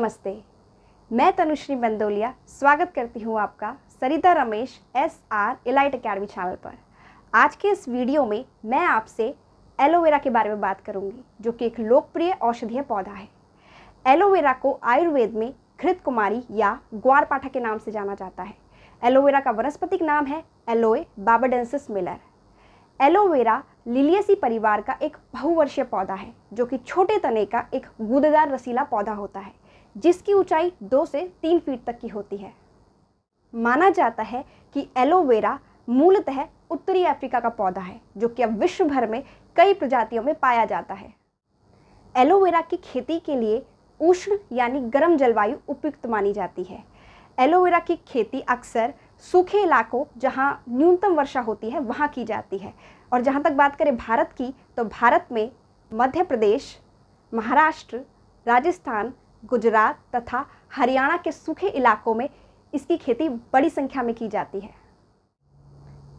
नमस्ते, मैं तनुश्री बंदोलिया स्वागत करती हूँ आपका Sarita Ramesh SR elite academy channel पर। आज के इस वीडियो में मैं आपसे एलोवेरा के बारे में बात करूँगी, जो कि एक लोकप्रिय औषधीय पौधा है। एलोवेरा को आयुर्वेद में घृत कुमारी या ग्वारपाठा के नाम से जाना जाता है। एलोवेरा का वनस्पतिक नाम है एलोए बाबाडेंसिस मिलर। एलोवेरा लिलियेसी परिवार का एक बहुवर्षीय पौधा है, जो कि छोटे तने का एक गूदेदार रसीला पौधा होता है, जिसकी ऊंचाई 2 से 3 फीट तक की होती है। माना जाता है कि एलोवेरा मूलतः उत्तरी अफ्रीका का पौधा है, जो कि अब विश्व भर में कई प्रजातियों में पाया जाता है। एलोवेरा की खेती के लिए उष्ण यानी गर्म जलवायु उपयुक्त मानी जाती है। एलोवेरा की खेती अक्सर सूखे इलाकों जहां न्यूनतम वर्षा होती है वहां की जाती है। और जहां तक बात करें भारत की, तो भारत में मध्य प्रदेश, महाराष्ट्र, राजस्थान, गुजरात तथा हरियाणा के सूखे इलाकों में इसकी खेती बड़ी संख्या में की जाती है।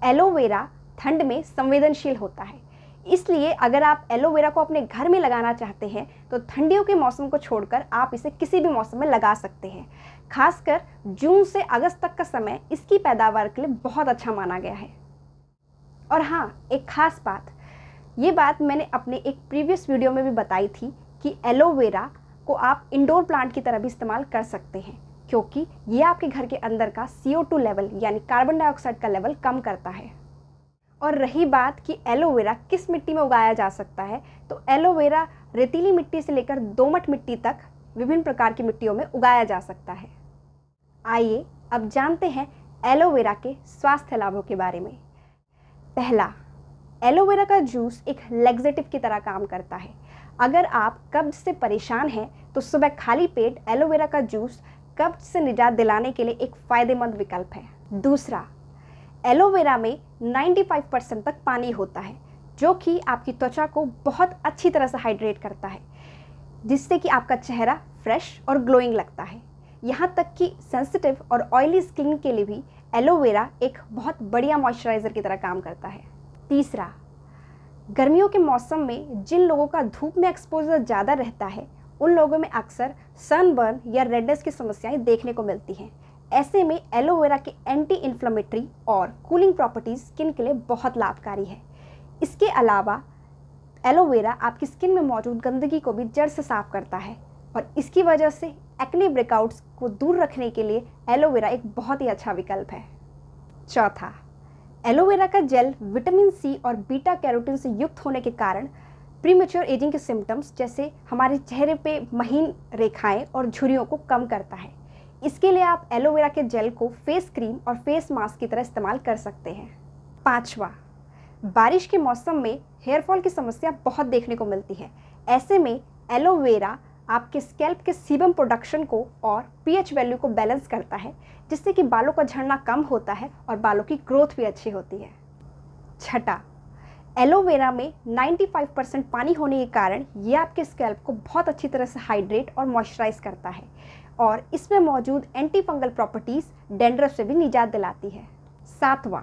एलोवेरा ठंड में संवेदनशील होता है, इसलिए अगर आप एलोवेरा को अपने घर में लगाना चाहते हैं तो ठंडियों के मौसम को छोड़कर आप इसे किसी भी मौसम में लगा सकते हैं। खासकर जून से अगस्त तक का समय इसकी पैदावार के लिए बहुत अच्छा माना गया है। और हाँ, एक खास बात, ये बात मैंने अपने एक प्रीवियस वीडियो में भी बताई थी कि एलोवेरा को आप इंडोर प्लांट की तरह भी इस्तेमाल कर सकते हैं, क्योंकि ये आपके घर के अंदर का CO2 लेवल यानी कार्बन डाइऑक्साइड का लेवल कम करता है। और रही बात कि एलोवेरा किस मिट्टी में उगाया जा सकता है, तो एलोवेरा रेतीली मिट्टी से लेकर दोमट मिट्टी तक विभिन्न प्रकार की मिट्टियों में उगाया जा सकता है। आइए अब जानते हैं एलोवेरा के स्वास्थ्य लाभों के बारे में। पहला, एलोवेरा का जूस एक लैक्सेटिव की तरह काम करता है। अगर आप कब्ज से परेशान हैं तो सुबह खाली पेट एलोवेरा का जूस कब्ज से निजात दिलाने के लिए एक फ़ायदेमंद विकल्प है। दूसरा, एलोवेरा में 95% तक पानी होता है, जो कि आपकी त्वचा को बहुत अच्छी तरह से हाइड्रेट करता है, जिससे कि आपका चेहरा फ्रेश और ग्लोइंग लगता है। यहाँ तक कि सेंसिटिव और ऑयली स्किन के लिए भी एलोवेरा एक बहुत बढ़िया मॉइस्चराइज़र की तरह काम करता है। तीसरा, गर्मियों के मौसम में जिन लोगों का धूप में एक्सपोजर ज़्यादा रहता है, उन लोगों में अक्सर सनबर्न या रेडनेस की समस्याएं देखने को मिलती हैं। ऐसे में एलोवेरा के एंटी इन्फ्लेमेटरी और कूलिंग प्रॉपर्टीज़ स्किन के लिए बहुत लाभकारी है। इसके अलावा एलोवेरा आपकी स्किन में मौजूद गंदगी को भी जड़ से साफ करता है, और इसकी वजह से एक्ने ब्रेकआउट्स को दूर रखने के लिए एलोवेरा एक बहुत ही अच्छा विकल्प है। चौथा, एलोवेरा का जेल विटामिन C और बीटा कैरोटीन से युक्त होने के कारण प्रीमेच्योर एजिंग के सिम्टम्स जैसे हमारे चेहरे पे महीन रेखाएं और झुर्रियों को कम करता है। इसके लिए आप एलोवेरा के जेल को फेस क्रीम और फेस मास्क की तरह इस्तेमाल कर सकते हैं। पाँचवा, बारिश के मौसम में हेयरफॉल की समस्या बहुत देखने को मिलती है। ऐसे में एलोवेरा आपके स्कैल्प के सीबम प्रोडक्शन को और pH वैल्यू को बैलेंस करता है, जिससे कि बालों का झड़ना कम होता है और बालों की ग्रोथ भी अच्छी होती है। छठा, एलोवेरा में 95% पानी होने के कारण ये आपके स्कैल्प को बहुत अच्छी तरह से हाइड्रेट और मॉइस्चराइज करता है, और इसमें मौजूद एंटी फंगल प्रॉपर्टीज़ डैंड्रफ से भी निजात दिलाती है। सातवां,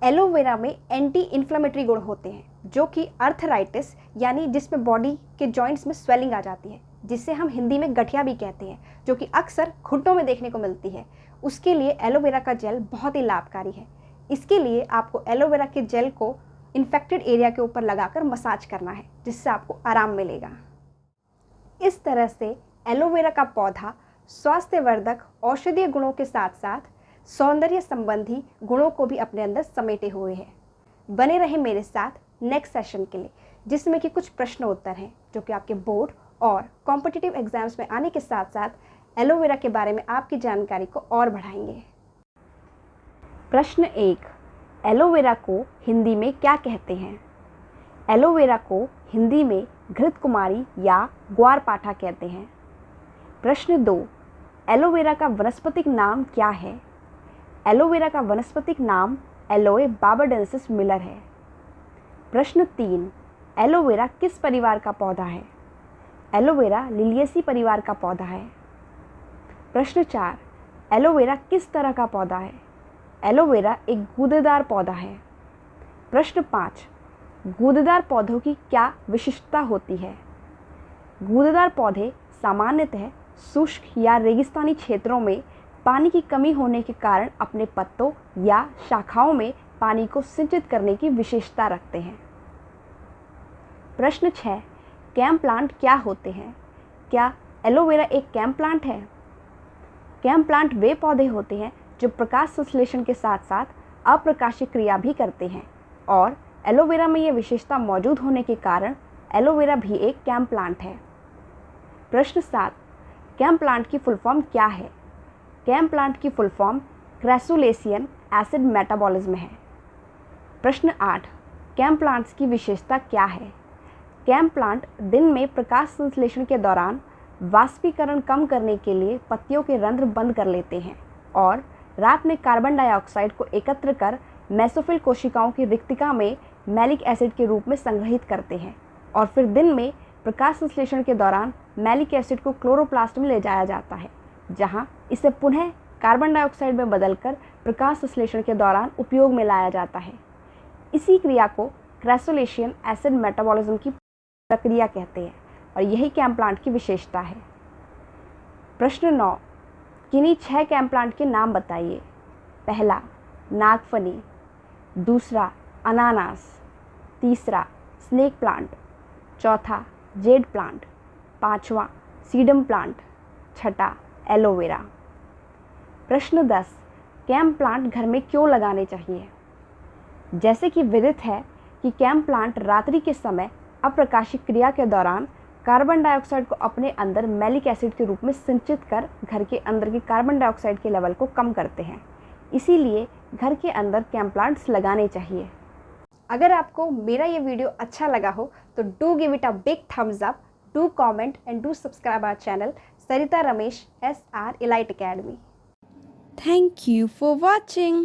एलोवेरा में एंटी इन्फ्लेमेटरी गुण होते हैं, जो कि अर्थराइटिस यानी जिसमें बॉडी के जॉइंट्स में स्वेलिंग आ जाती है, जिसे हम हिंदी में गठिया भी कहते हैं, जो कि अक्सर घुटनों में देखने को मिलती है, उसके लिए एलोवेरा का जेल बहुत ही लाभकारी है। इसके लिए आपको एलोवेरा के जेल को इन्फेक्टेड एरिया के ऊपर लगाकर मसाज करना है, जिससे आपको आराम मिलेगा। इस तरह से एलोवेरा का पौधा स्वास्थ्यवर्धक औषधीय गुणों के साथ साथ सौंदर्य संबंधी गुणों को भी अपने अंदर समेटे हुए है। बने रहे मेरे साथ नेक्स्ट सेशन के लिए, जिसमें कि कुछ प्रश्न उत्तर हैं, जो कि आपके बोर्ड और कॉम्पिटिटिव एग्जाम्स में आने के साथ साथ एलोवेरा के बारे में आपकी जानकारी को और बढ़ाएंगे। प्रश्न 1, एलोवेरा को हिंदी में क्या कहते हैं? एलोवेरा को हिंदी में घृत कुमारी या ग्वारपाठा कहते हैं। प्रश्न 2, एलोवेरा का वनस्पतिक नाम क्या है? एलोवेरा का वनस्पतिक नाम एलोए बाबाडेंसिस मिलर है। प्रश्न 3, एलोवेरा किस परिवार का पौधा है? एलोवेरा लिलियेसी परिवार का पौधा है। प्रश्न 4, एलोवेरा किस तरह का पौधा है? एलोवेरा एक गूदेदार पौधा है। प्रश्न 5, गूदेदार पौधों की क्या विशिष्टता होती है? गूदेदार पौधे सामान्यतः शुष्क या रेगिस्तानी क्षेत्रों में पानी की कमी होने के कारण अपने पत्तों या शाखाओं में पानी को सिंचित करने की विशेषता रखते हैं। प्रश्न 6, कैम प्लांट क्या होते हैं? क्या एलोवेरा एक कैम प्लांट है? कैम प्लांट वे पौधे होते हैं जो प्रकाश संश्लेषण के साथ साथ अप्रकाशीय क्रिया भी करते हैं और एलोवेरा में यह विशेषता मौजूद होने के कारण एलोवेरा भी एक कैम प्लांट है। प्रश्न 7, कैम प्लांट की फुल फॉर्म क्या है? कैम प्लांट की फुल फॉर्म क्रैसुलेशियन एसिड मेटाबॉलिज्म है। प्रश्न 8, कैम प्लांट्स की विशेषता क्या है? कैम प्लांट दिन में प्रकाश संश्लेषण के दौरान वाष्पीकरण कम करने के लिए पत्तियों के रंध्र बंद कर लेते हैं और रात में कार्बन डाइऑक्साइड को एकत्र कर मेसोफिल कोशिकाओं की रिक्तिका में मैलिक एसिड के रूप में संग्रहित करते हैं और फिर दिन में प्रकाश संश्लेषण के दौरान मैलिक एसिड को क्लोरोप्लास्ट में ले जाया जाता है, जहां इसे पुनः कार्बन डाइऑक्साइड में बदलकर प्रकाश संश्लेषण के दौरान उपयोग में लाया जाता है। इसी क्रिया को क्रैसुलेशियन एसिड मेटाबॉलिज्म की प्रक्रिया कहते हैं और यही कैम प्लांट की विशेषता है। प्रश्न 9, किन्हीं 6 कैम प्लांट के नाम बताइए। पहला नागफनी, दूसरा अनानास, तीसरा स्नेक प्लांट, चौथा जेड प्लांट, पांचवा सीडम प्लांट, छठा एलोवेरा। प्रश्न 10, कैम प्लांट घर में क्यों लगाने चाहिए? जैसे कि विदित है कि कैम प्लांट रात्रि के समय अप्रकाशिक क्रिया के दौरान कार्बन डाइऑक्साइड को अपने अंदर मैलिक एसिड के रूप में सिंचित कर घर के अंदर के कार्बन डाइऑक्साइड के लेवल को कम करते हैं, इसीलिए घर के अंदर कैम प्लांट्स लगाने चाहिए। अगर आपको मेरा ये वीडियो अच्छा लगा हो तो do give it a big thumbs up, do comment and do subscribe our channel Sarita Ramesh SR Elite Academy. Thank you for watching.